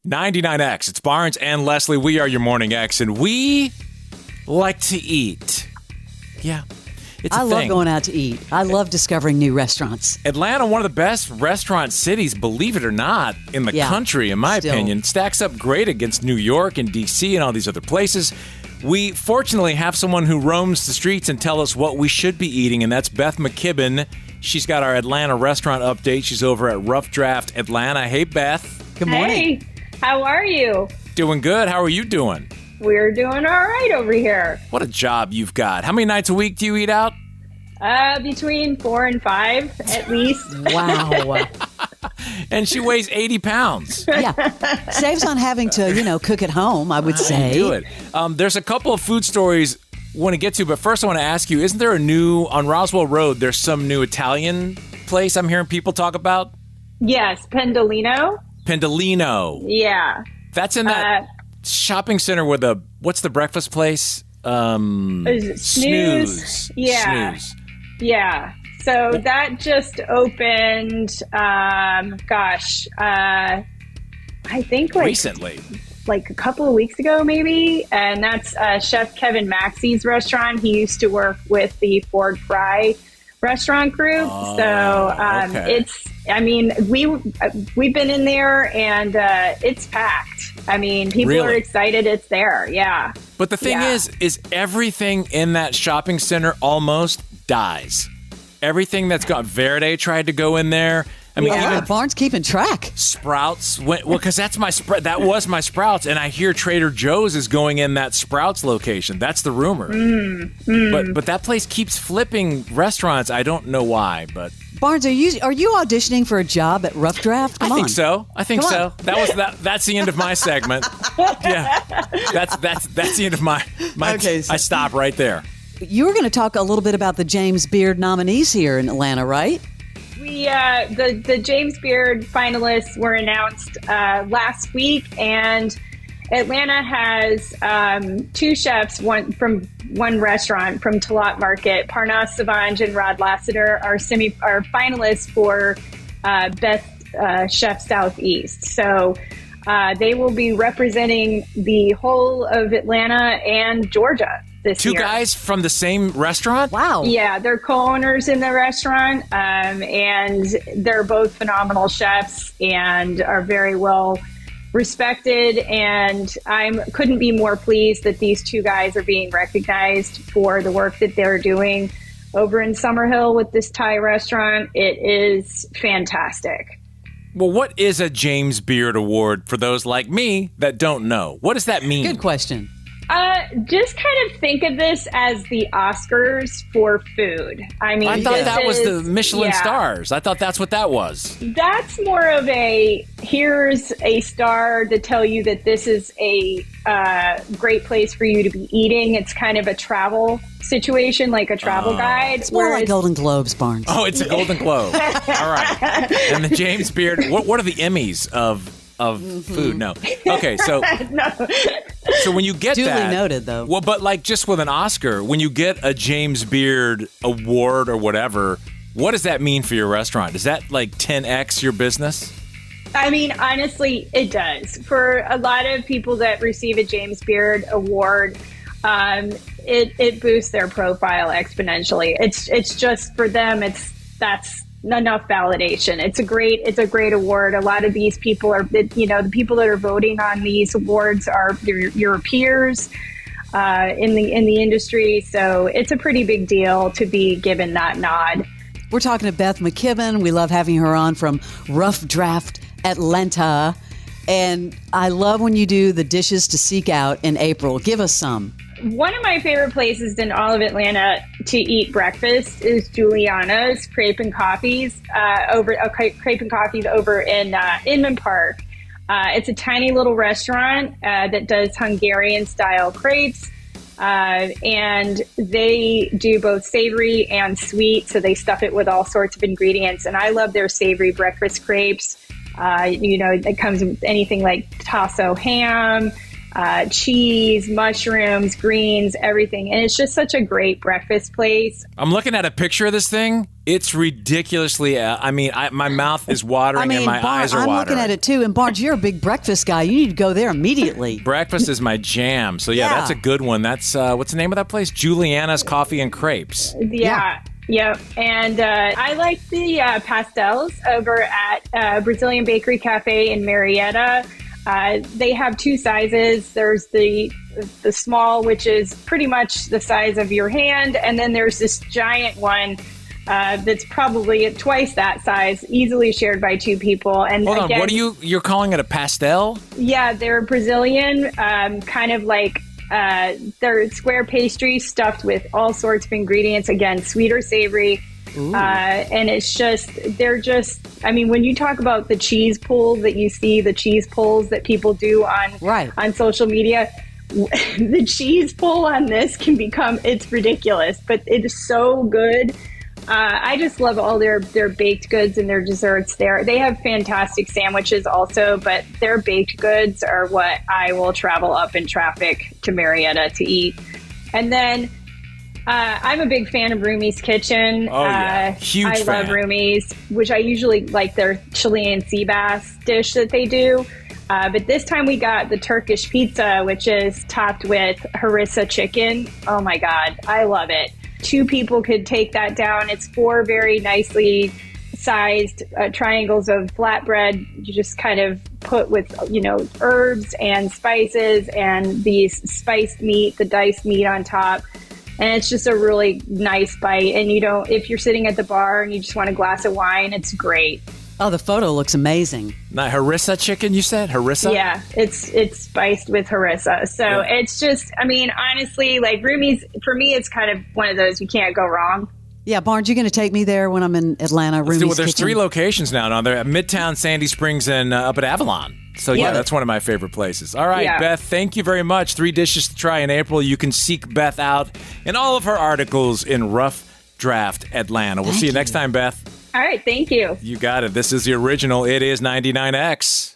99X. It's Barnes and Leslie. We are your Morning X, and we like to eat. Yeah, it's a I love thing. going out to eat. I love discovering new restaurants. Atlanta, one of the best restaurant cities, believe it or not, in the country, in my opinion. Stacks up great against New York and D.C. and all these other places. We fortunately have someone who roams the streets and tell us what we should be eating, and that's Beth McKibben. She's got our Atlanta restaurant update. She's over at Rough Draft Atlanta. Hey, Beth. Good morning. Hey, how are you? Doing good. How are you doing? We're doing all right over here. What a job you've got. How many nights a week do you eat out? Between 4 and 5, at least. Wow. And she weighs 80 pounds. Yeah. Saves on having to, cook at home, I would say. Do it. There's a couple of food stories I want to get to, but first I want to ask you, isn't there on Roswell Road, there's some new Italian place I'm hearing people talk about? Yes, Pendolino. Yeah. That's in that shopping center where what's the breakfast place? Is it Snooze? Yeah. Snooze. Yeah. So that just opened, I think recently. Like a couple of weeks ago, maybe. And that's Chef Kevin Maxey's restaurant. He used to work with the Ford Fry restaurant group. Okay. We've been in there and it's packed. People are excited it's there. Yeah. But the thing is everything in that shopping center almost dies. Everything that's got Verde tried to go in there. Even Barnes keeping track. Sprouts went because that was my Sprouts, and I hear Trader Joe's is going in that Sprouts location. That's the rumor. But that place keeps flipping restaurants. I don't know why, but Barnes, are you auditioning for a job at Rough Draft? I think so. Come on. That's the end of my segment. Yeah, that's the end of my. Okay, I stop right there. You were going to talk a little bit about the James Beard nominees here in Atlanta, right? We the James Beard finalists were announced last week, and Atlanta has two chefs, one from one restaurant from Talat Market. Parnass, Savang, and Lassiter are finalists for Best Chef Southeast. So they will be representing the whole of Atlanta and Georgia this year. Two guys from the same restaurant? Wow. Yeah, they're co-owners in the restaurant, and they're both phenomenal chefs and are very well respected. And I couldn't be more pleased that these two guys are being recognized for the work that they're doing over in Summerhill with this Thai restaurant. It is fantastic. Well, what is a James Beard Award for those like me that don't know? What does that mean? Good question. Just kind of think of this as the Oscars for food. I thought that was the Michelin stars. I thought that's what that was. That's more of here's a star to tell you that this is a great place for you to be eating. It's kind of a travel situation, like a travel guide. It's more like Golden Globes, Barnes. Oh, it's a Golden Globe. All right. And the James Beard, what are the Emmys of food? No. Okay, so No. So when you get Duly that, noted, though. Well, but like just with an Oscar, when you get a James Beard Award or whatever, what does that mean for your restaurant? Is that like 10x your business? Honestly, it does. For a lot of people that receive a James Beard Award, it boosts their profile exponentially. It's just for them. That's enough validation. It's a great award. A lot of these people are, the people that are voting on these awards are your peers in the industry. So it's a pretty big deal to be given that nod. We're talking to Beth McKibben. We love having her on from Rough Draft Atlanta. And I love when you do the dishes to seek out in April. Give us some. One of my favorite places in all of Atlanta to eat breakfast is Juliana's Crepe and Coffees over in Inman Park. It's a tiny little restaurant that does Hungarian style crepes, and they do both savory and sweet. So they stuff it with all sorts of ingredients, and I love their savory breakfast crepes. It comes with anything like tasso ham. cheese, mushrooms, greens, everything. And it's just such a great breakfast place. I'm looking at a picture of this thing. It's ridiculously, my mouth is watering and my eyes are watering. I'm looking at it too. And Barnes, you're a big breakfast guy. You need to go there immediately. Breakfast is my jam. So yeah, that's a good one. That's, what's the name of that place? Juliana's Coffee and Crepes. Yeah. Yep. And I like the pastels over at Brazilian Bakery Cafe in Marietta. They have two sizes. There's the small, which is pretty much the size of your hand. And then there's this giant one that's probably twice that size, easily shared by two people. And hold on, what are you're calling it a pastel? Yeah, they're Brazilian, kind of like they're square pastry stuffed with all sorts of ingredients. Again, sweet or savory. And it's just, when you talk about the cheese pull that you see, the cheese pulls that people do on social media, the cheese pull on this it's ridiculous, but it is so good. I just love all their baked goods and their desserts there. They have fantastic sandwiches also, but their baked goods are what I will travel up in traffic to Marietta to eat. And then I'm a big fan of Rumi's Kitchen. Oh, yeah. Huge fan. I love Rumi's, which I usually like their Chilean sea bass dish that they do. But this time we got the Turkish pizza, which is topped with harissa chicken. Oh, my God. I love it. Two people could take that down. It's 4 very nicely sized triangles of flatbread. You just kind of put with, herbs and spices and these spiced meat, the diced meat on top. And it's just a really nice bite. And if you're sitting at the bar and you just want a glass of wine, it's great. Oh, the photo looks amazing. Now, harissa chicken, you said? Harissa? Yeah, it's spiced with harissa. So It's just, honestly, like Rumi's, for me, it's kind of one of those you can't go wrong. Yeah, Barnes, you going to take me there when I'm in Atlanta? Rumi's There's Kitchen? 3 locations now. They're at Midtown, Sandy Springs, and up at Avalon. So, yeah, that's one of my favorite places. All right, Beth, thank you very much. 3 dishes to try in April. You can seek Beth out in all of her articles in Rough Draft Atlanta. We'll see you next time, Beth. All right, thank you. You got it. This is the original. It is 99X.